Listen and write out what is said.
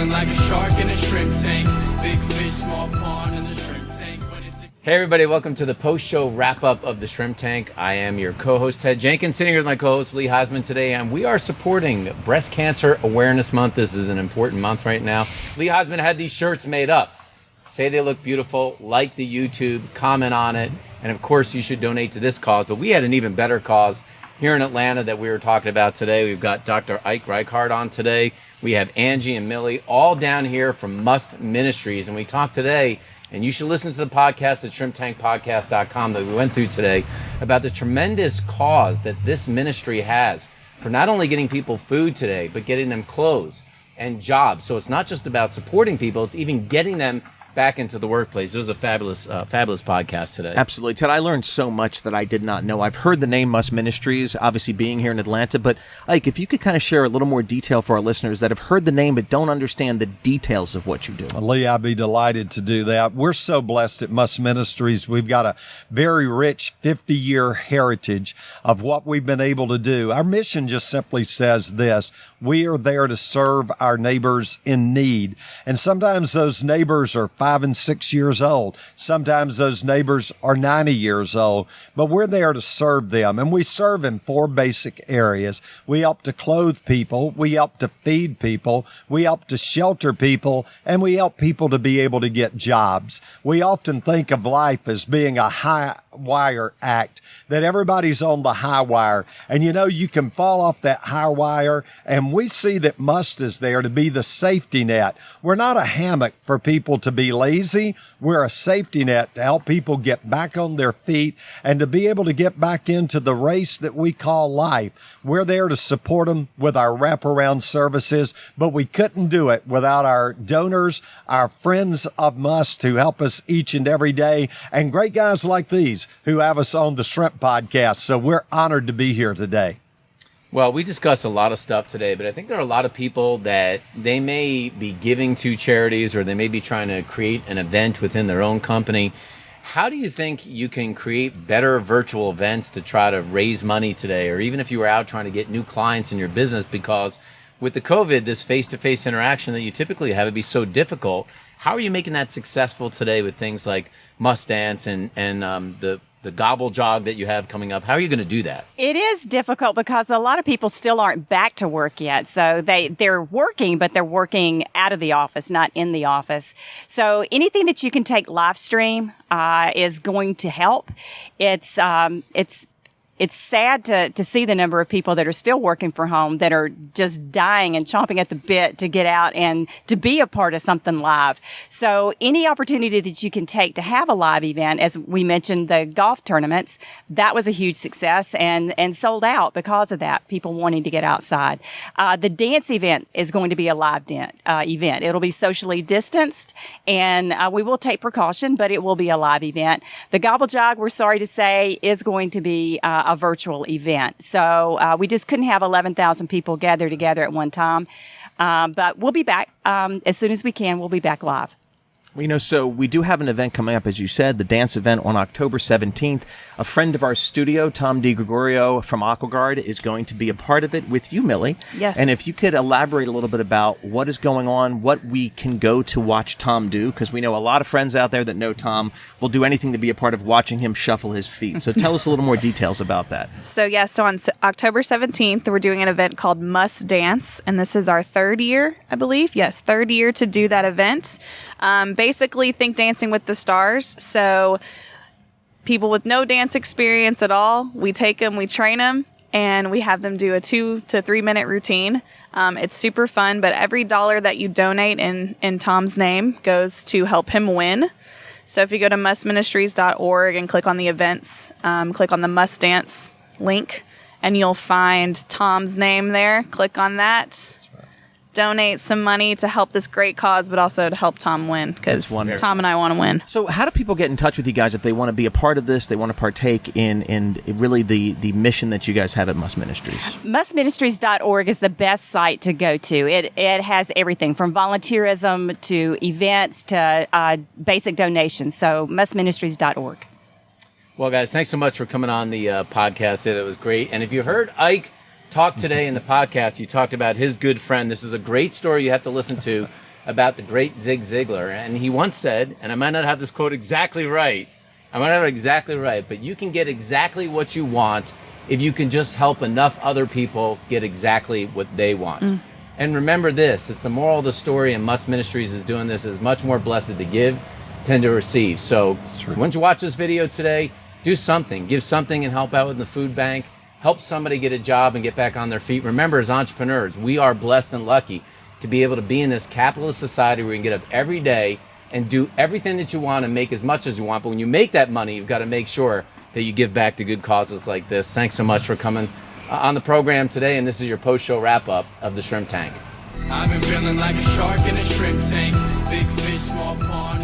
feeling like a shark in a shrimp tank. Big fish, small pond in the shrimp tank. Hey everybody, welcome to the post-show wrap-up of the Shrimp Tank. I am your co-host Ted Jenkins, sitting here with my co-host Lee Heisman today, and we are supporting Breast Cancer Awareness Month. This is an important month right now. Lee Heisman had these shirts made up. Say they look beautiful, like the YouTube, comment on it, and of course you should donate to this cause. But we had an even better cause here in Atlanta that we were talking about today. We've got Dr. Reighard on today. We have Angie and Millie all down here from Must Ministries, and we talked today. And you should listen to the podcast at shrimptankpodcast.com that we went through today about the tremendous cause that this ministry has for not only getting people food today, but getting them clothes and jobs. So it's not just about supporting people, it's even getting them back into the workplace. It was a fabulous podcast today. Absolutely. Ted, I learned so much that I did not know. I've heard the name Must Ministries, obviously being here in Atlanta, but Ike, if you could kind of share a little more detail for our listeners that have heard the name but don't understand the details of what you do. Lee, I'd be delighted to do that. We're so blessed at Must Ministries. We've got a very rich 50-year heritage of what we've been able to do. Our mission just simply says this: we are there to serve our neighbors in need. And sometimes those neighbors are 5 and 6 years old. Sometimes those neighbors are 90 years old, but we're there to serve them. And we serve in 4 basic areas. We help to clothe people. We help to feed people. We help to shelter people, and we help people to be able to get jobs. We often think of life as being a high wire act, that everybody's on the high wire. And you can fall off that high wire, and we see that Must is there to be the safety net. We're not a hammock for people to be lazy. We're a safety net to help people get back on their feet and to be able to get back into the race that we call life. We're there to support them with our wraparound services, but we couldn't do it without our donors, our friends of Must who help us each and every day, and great guys like these who have us on the Shrimp Podcast. So we're honored to be here today. Well, we discussed a lot of stuff today, but I think there are a lot of people that they may be giving to charities or they may be trying to create an event within their own company. How do you think you can create better virtual events to try to raise money today? Or even if you were out trying to get new clients in your business, because with the COVID, this face-to-face interaction that you typically have, it'd be so difficult. How are you making that successful today with things like Must Dance and the gobble jog that you have coming up? How are you going to do that? It is difficult because a lot of people still aren't back to work yet. So they're working, but they're working out of the office, not in the office. So anything that you can take live stream is going to help. It's sad to see the number of people that are still working from home that are just dying and chomping at the bit to get out and to be a part of something live. So any opportunity that you can take to have a live event, as we mentioned, the golf tournaments, that was a huge success and sold out because of that, people wanting to get outside. The dance event is going to be a live event. It'll be socially distanced, and we will take precaution, but it will be a live event. The gobble jog, we're sorry to say, is going to be a virtual event. So we just couldn't have 11,000 people gather together at one time. But we'll be back. As soon as we can, we'll be back live. Well, so we do have an event coming up, as you said, the dance event on October 17th. A friend of our studio, Tom DiGregorio from AquaGuard, is going to be a part of it with you, Millie. Yes. And if you could elaborate a little bit about what is going on, what we can go to watch Tom do, because we know a lot of friends out there that know Tom will do anything to be a part of watching him shuffle his feet. So tell us a little more details about that. So on October 17th, we're doing an event called Must Dance, and this is our 3rd year, I believe. Yes, 3rd year to do that event. Basically, think Dancing with the Stars. So people with no dance experience at all, we take them, we train them, and we have them do a 2 to 3 minute routine. It's super fun, but every dollar that you donate in Tom's name goes to help him win. So if you go to mustministries.org and click on the events, click on the Must Dance link, and you'll find Tom's name there. Click on that. Donate some money to help this great cause, but also to help Tom win, because Tom and I want to win. So how do people get in touch with you guys if they want to be a part of this, they want to partake in really the mission that you guys have at Must Ministries? Mustministries.org is the best site to go to. It has everything from volunteerism to events to basic donations. So mustministries.org. Well, guys, thanks so much for coming on the podcast. That was great. And if you heard Ike talk today in the podcast, you talked about his good friend. This is a great story you have to listen to. about the great Zig Ziglar. And he once said, and I might not have this quote exactly right, but you can get exactly what you want if you can just help enough other people get exactly what they want. And remember this, it's the moral of the story, and Must Ministries is doing this, is much more blessed to give than to receive. So once you watch this video today, do something, give something and help out with the food bank, help somebody get a job and get back on their feet. Remember, as entrepreneurs, we are blessed and lucky to be able to be in this capitalist society where you can get up every day and do everything that you want and make as much as you want. But when you make that money, you've got to make sure that you give back to good causes like this. Thanks so much for coming on the program today, and this is your post-show wrap-up of the Shrimp Tank. I've been feeling like a shark in a shrimp tank. Big fish, small pond.